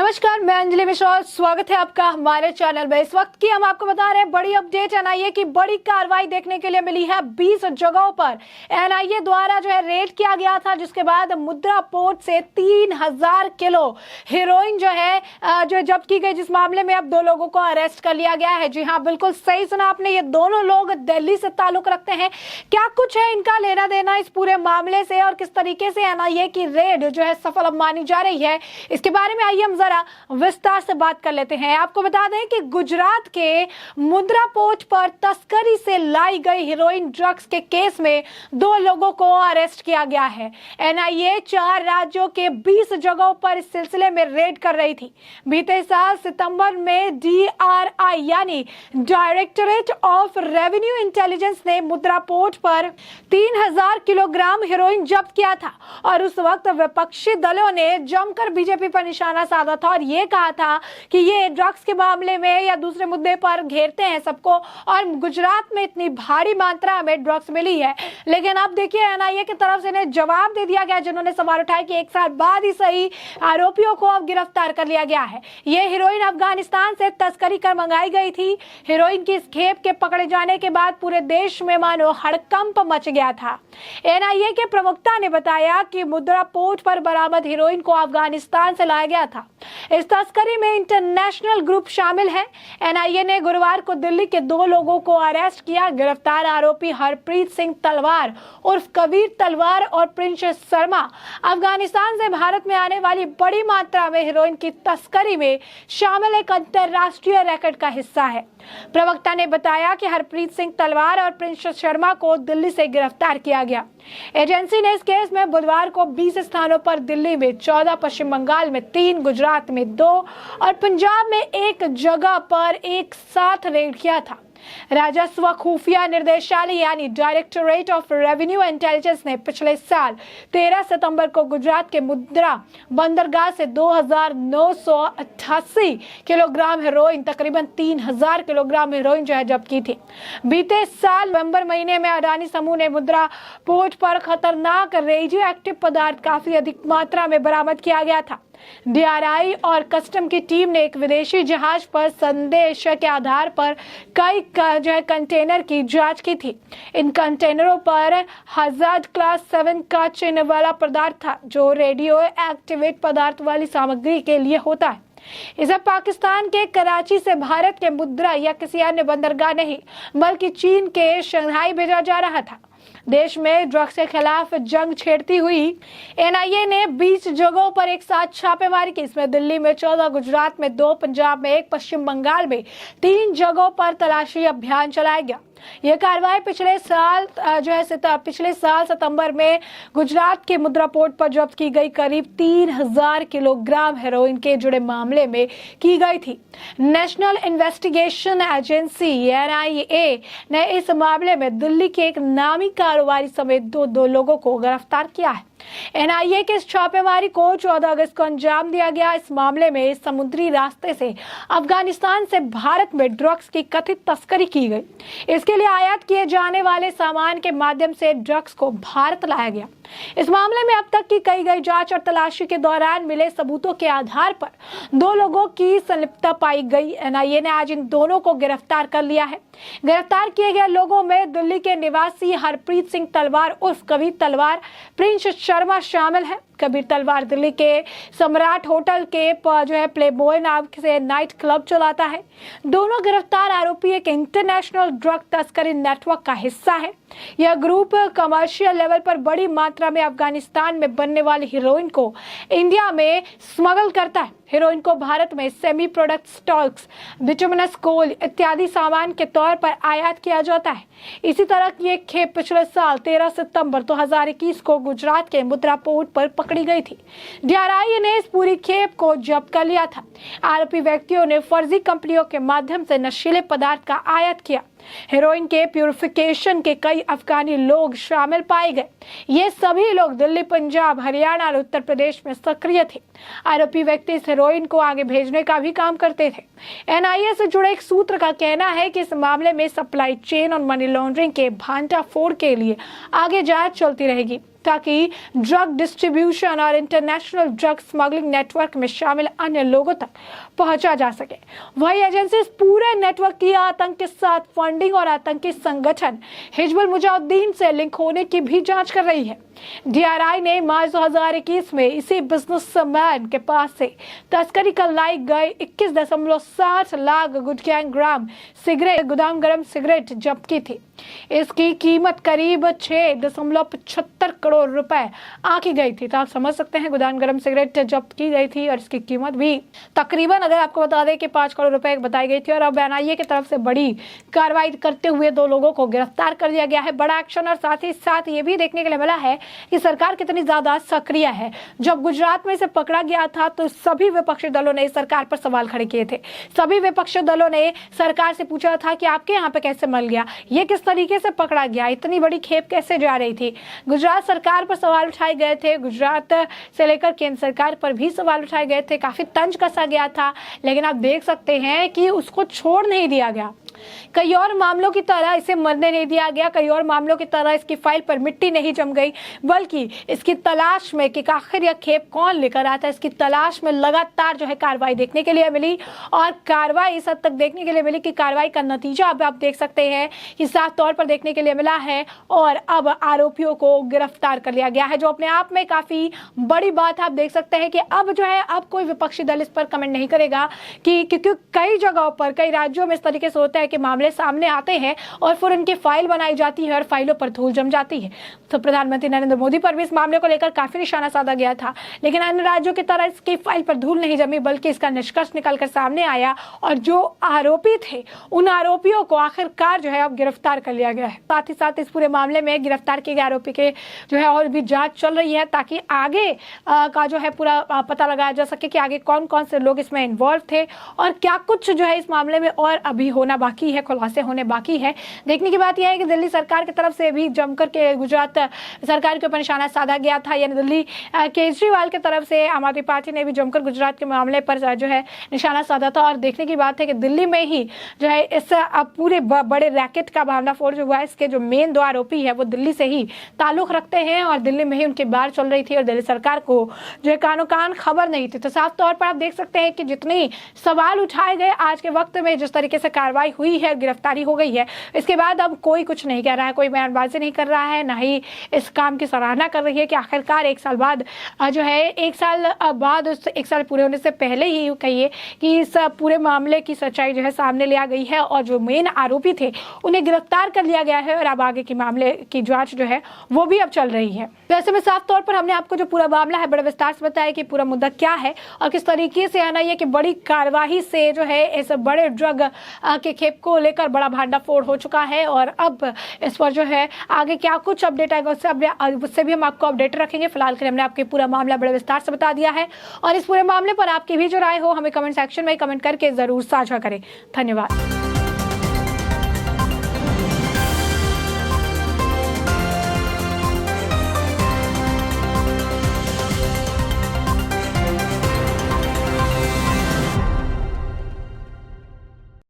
नमस्कार, मैं अंजलि मिश्रा। स्वागत है आपका हमारे चैनल में। इस वक्त की हम आपको बता रहे हैं बड़ी अपडेट। एनआईए की बड़ी कार्रवाई देखने के लिए मिली है। 20 जगहों पर एनआईए द्वारा जो है रेड किया गया था, जिसके बाद मुद्रा पोर्ट से 3000 किलो हेरोइन जो जब्त की गई, जिस मामले में अब 2 लोगों को अरेस्ट कर लिया गया है। जी हाँ, बिल्कुल सही सुना आपने, ये दोनों लोग दिल्ली से ताल्लुक रखते हैं। क्या कुछ है इनका लेना देना इस पूरे मामले से और किस तरीके से एनआईए की रेड जो है सफल अब मानी जा रही है, इसके बारे में आइए हम जरा विस्तार से बात कर लेते हैं। आपको बता दें कि गुजरात के मुद्रा पोर्ट पर तस्करी से लाई गई हेरोइन ड्रग्स के केस में 2 लोगों को अरेस्ट किया गया है। एनआईए 4 राज्यों के 20 जगहों पर इस सिलसिले में रेड कर रही थी। बीते साल सितंबर में DRI यानी डायरेक्टरेट ऑफ रेवेन्यू इंटेलिजेंस ने मुद्रा पोर्ट पर 3000 किलोग्राम हेरोइन जब्त किया था और उस वक्त विपक्षी दलों ने जमकर बीजेपी पर निशाना साधा था और ये कहा था कि ये ड्रग्स के मामले में या दूसरे मुद्दे पर घेरते हैं सबको, और गुजरात में इतनी भारी मात्रा में ड्रग्स मिली है। लेकिन अब देखिए, एनआईए की तरफ से इन्हें जवाब दे दिया गया, जिन्होंने सवाल उठाया कि 1 साल बाद ही सही आरोपियों को अब गिरफ्तार कर लिया गया है। ये हीरोइन अफगानिस्तान से तस्करी कर मंगाई गई थी। हीरोइन की इस खेप के पकड़े जाने के बाद पूरे देश में मानो हड़कंप मच गया था। एनआईए के प्रवक्ता ने बताया कि मुद्रा पोर्ट पर बरामद हीरोइन को अफगानिस्तान से लाया गया था। इस तस्करी में इंटरनेशनल ग्रुप शामिल है। एनआईए ने गुरुवार को दिल्ली के 2 लोगों को अरेस्ट किया। गिरफ्तार आरोपी हरप्रीत सिंह तलवार उर्फ कबीर तलवार और प्रिंस शर्मा अफगानिस्तान से भारत में आने वाली बड़ी मात्रा में हेरोइन की तस्करी में शामिल एक अंतरराष्ट्रीय रैकेट का हिस्सा है। प्रवक्ता ने बताया कि हरप्रीत सिंह तलवार और प्रिंस शर्मा को दिल्ली से गिरफ्तार किया गया। एजेंसी ने इस केस में बुधवार को 20 स्थानों पर दिल्ली में 14, पश्चिम बंगाल में 3, गुजरात में 2 और पंजाब में 1 जगह पर एक साथ रेड किया था। राजस्व खुफिया निर्देशालय यानी डायरेक्टरेट ऑफ रेवेन्यू इंटेलिजेंस ने पिछले साल 13 सितंबर को गुजरात के मुद्रा बंदरगाह से 2988 किलोग्राम हेरोइन, तकरीबन 3000 किलोग्राम हेरोइन जो है जब्त की थी। बीते साल नवंबर महीने में अडानी समूह ने मुद्रा पोर्ट पर खतरनाक रेडियो एक्टिव पदार्थ काफी अधिक मात्रा में बरामद किया गया था। DRI और कस्टम की टीम ने एक विदेशी जहाज पर संदेश के आधार पर कई कंटेनर की जांच की थी। इन कंटेनरों पर हजार्ड क्लास 7 का चिन्ह वाला पदार्थ था, जो रेडियो एक्टिवेट पदार्थ वाली सामग्री के लिए होता है। इसे पाकिस्तान के कराची से भारत के मुद्रा या किसी अन्य बंदरगाह नहीं बल्कि चीन के शंघाई भेजा जा रहा था। देश में ड्रग्स के खिलाफ जंग छेड़ती हुई एनआईए ने 20 जगहों पर एक साथ छापेमारी की। इसमें दिल्ली में 14, गुजरात में 2, पंजाब में 1, पश्चिम बंगाल में 3 जगहों पर तलाशी अभियान चलाया गया। यह कार्रवाई पिछले साल सितंबर में गुजरात के मुद्रा पोर्ट पर जब्त की गई करीब 3000 किलोग्राम हेरोइन के जुड़े मामले में की गई थी। नेशनल इन्वेस्टिगेशन एजेंसी एनआईए ने इस मामले में दिल्ली के एक नामी कारोबारी समेत 2 लोगों को गिरफ्तार किया है। एनआईए के इस छापेमारी को 14 अगस्त को अंजाम दिया गया। इस मामले में समुद्री रास्ते से अफगानिस्तान से भारत में ड्रग्स की कथित तस्करी की गई। इसके लिए आयात किए जाने वाले सामान के माध्यम से ड्रग्स को भारत लाया गया। इस मामले में अब तक की कई गई जांच और तलाशी के दौरान मिले सबूतों के आधार पर 2 लोगों की संलिप्तता पाई गई। एनआईए ने आज इन दोनों को गिरफ्तार कर लिया है। गिरफ्तार किए गए लोगों में दिल्ली के निवासी हरप्रीत सिंह तलवार उर्फ कबीर तलवार, प्रिंस शर्मा शामिल है। कबीर तलवार दिल्ली के सम्राट होटल के प्लेबॉय नाम से नाइट क्लब चलाता है। दोनों गिरफ्तार आरोपी एक इंटरनेशनल ड्रग तस्करी नेटवर्क का हिस्सा है। यह ग्रुप कमर्शियल लेवल पर बड़ी मात्रा में अफगानिस्तान में बनने वाली हीरोइन को इंडिया में स्मगल करता है। हीरोइन को भारत में सेमी प्रोडक्ट स्टॉक्स, बिटुमिनस कोल इत्यादि सामान के तौर पर आयात किया जाता है। इसी तरह की एक खेप पिछले साल 13 सितंबर 2021 को गुजरात के मुद्रा पोर्ट पर पकड़ी गई थी। DRI ने इस पूरी खेप को जब्त कर लिया था। आरोपी व्यक्तियों ने फर्जी कंपनियों के माध्यम से नशीले पदार्थ का आयात किया। हेरोइन के प्यूरिफिकेशन के कई अफगानी लोग शामिल पाए गए। ये सभी लोग दिल्ली, पंजाब, हरियाणा और उत्तर प्रदेश में सक्रिय थे। आरोपी व्यक्ति इस हेरोइन को आगे भेजने का भी काम करते थे। एनआईए से जुड़े एक सूत्र का कहना है कि इस मामले में सप्लाई चेन और मनी लॉन्ड्रिंग के भांटाफोड़ के लिए आगे जांच चलती रहेगी। ताकि ड्रग डिस्ट्रीब्यूशन और इंटरनेशनल ड्रग स्मगलिंग नेटवर्क में शामिल अन्य लोगों तक पहुंचा जा सके। वही एजेंसी इस पूरे नेटवर्क की आतंक के साथ फंडिंग और आतंकी संगठन हिजबुल मुजाहिदीन से लिंक होने की भी जांच कर रही है। DRI ने मार्च 2021 में इसी बिजनेसमैन के पास से तस्करी कर लाई गए 21.7 लाख गुटखा ग्राम सिगरेट गोदाम गर्म सिगरेट जब्त की थी। इसकी कीमत करीब 6.75 करोड़ रुपए आंकी गई थी। तो आप समझ सकते हैं गोदाम गर्म सिगरेट जब्त की गई थी और इसकी कीमत भी तकरीबन, अगर आपको बता दें कि 5 करोड़ रुपए बताई गई थी। और अब NIA की तरफ से बड़ी कार्रवाई करते हुए 2 लोगों को गिरफ्तार कर लिया गया है। बड़ा एक्शन और साथ ही साथ ये भी देखने के लिए मिला है कि सरकार कितनी ज्यादा सक्रिय है। जब गुजरात में इसे पकड़ा गया था तो सभी विपक्षी दलों ने सरकार पर सवाल खड़े किए थे। सभी विपक्षी दलों ने सरकार से पूछा था कि आपके यहाँ पे कैसे मिल गया, ये किस तरीके से पकड़ा गया, इतनी बड़ी खेप कैसे जा रही थी। गुजरात सरकार पर सवाल उठाए गए थे, गुजरात से लेकर केंद्र सरकार पर भी सवाल उठाए गए थे, काफी तंज कसा गया था। लेकिन आप देख सकते हैं कि उसको छोड़ नहीं दिया गया। कई और मामलों की तरह इसे मरने नहीं दिया गया, कई और मामलों की तरह इसकी फाइल पर मिट्टी नहीं जम गई, बल्कि इसकी तलाश में कि आखिर यह खेप कौन लेकर आता है, इसकी तलाश में लगातार जो है कार्रवाई देखने के लिए मिली। और कार्रवाई इस हद तक देखने के लिए मिली कि कार्रवाई का नतीजा अब आप देख सकते हैं कि साफ तौर पर देखने के लिए मिला है। और अब आरोपियों को गिरफ्तार कर लिया गया है, जो अपने आप में काफी बड़ी बात है। आप देख सकते हैं कि अब जो है अब कोई विपक्षी दल इस पर कमेंट नहीं करेगा कि क्योंकि कई जगहों पर कई राज्यों में इस तरीके से होता है कि मामले सामने आते हैं और फिर उनकी फाइल बनाई जाती है और फाइलों पर धूल जम जाती है। तो प्रधानमंत्री नरेंद्र मोदी पर भी इस मामले को लेकर काफी निशाना साधा गया था, लेकिन अन्य राज्यों की तरह इसकी फाइल पर धूल नहीं जमी, बल्कि इसका निष्कर्ष निकलकर सामने आया और जो आरोपी थे उन आरोपियों को आखिरकार जो है अब गिरफ्तार कर लिया गया है। साथ ही साथ इस पूरे मामले में गिरफ्तार किए गए आरोपी के जो है और भी जांच चल रही है, ताकि आगे का जो है पूरा पता लगाया जा सके कि आगे कौन कौन से लोग इसमें इन्वॉल्व थे और क्या कुछ जो है इस मामले में और अभी होना बाकी है, खुलासे होने बाकी है। देखने की बात यह है कि दिल्ली सरकार की तरफ से भी जमकर के गुजरात सरकार के ऊपर निशाना साधा गया था, यानी दिल्ली केजरीवाल की तरफ से आम आदमी पार्टी ने भी जमकर गुजरात के मामले पर जो है निशाना साधा था। और देखने की बात है कि दिल्ली में ही जो है इस पूरे बड़े रैकेट का भांडाफोड़ जो हुआ है, इसके जो मेन 2 आरोपी है वो दिल्ली से ही ताल्लुक रखते हैं और दिल्ली में ही उनकी बात चल रही थी और दिल्ली सरकार को जो है कानो कान खबर नहीं थी। तो साफ तौर पर आप देख सकते हैं कि जितने सवाल उठाए गए आज के वक्त में, जिस तरीके से कार्रवाई हुई है, गिरफ्तारी हो गई है, इसके बाद अब कोई कुछ नहीं कह रहा है, कोई बयानबाजी नहीं कर रहा है, ना ही इस काम की सराहना कर रही है कि आखिरकार 1 साल बाद जो है 1 साल बाद, 1 साल पूरे होने से पहले ही कहिए कि इस पूरे मामले की सच्चाई जो है सामने ले आ गई है और जो मेन आरोपी थे उन्हें गिरफ्तार कर लिया गया है और अब आगे की मामले की जांच जो है वो भी अब चल रही है। तो ऐसे में साफ तौर पर हमने आपको जो पूरा मामला है बड़े विस्तार से बताया कि पूरा मुद्दा क्या है और किस तरीके से NIA की बड़ी कार्यवाही से जो है इस बड़े ड्रग के खेप को लेकर बड़ा भांडाफोड़ हो चुका है। और अब इस पर जो है आगे क्या कुछ अपडेट आएगा उससे भी हम आपको अपडेट रखेंगे। फिलहाल के लिए हमने आपके पूरा मामला बड़े विस्तार से बता दिया है और इस पूरे मामले पर आपकी भी जो राय हो हमें कमेंट सेक्शन में कमेंट करके जरूर साझा करें। धन्यवाद।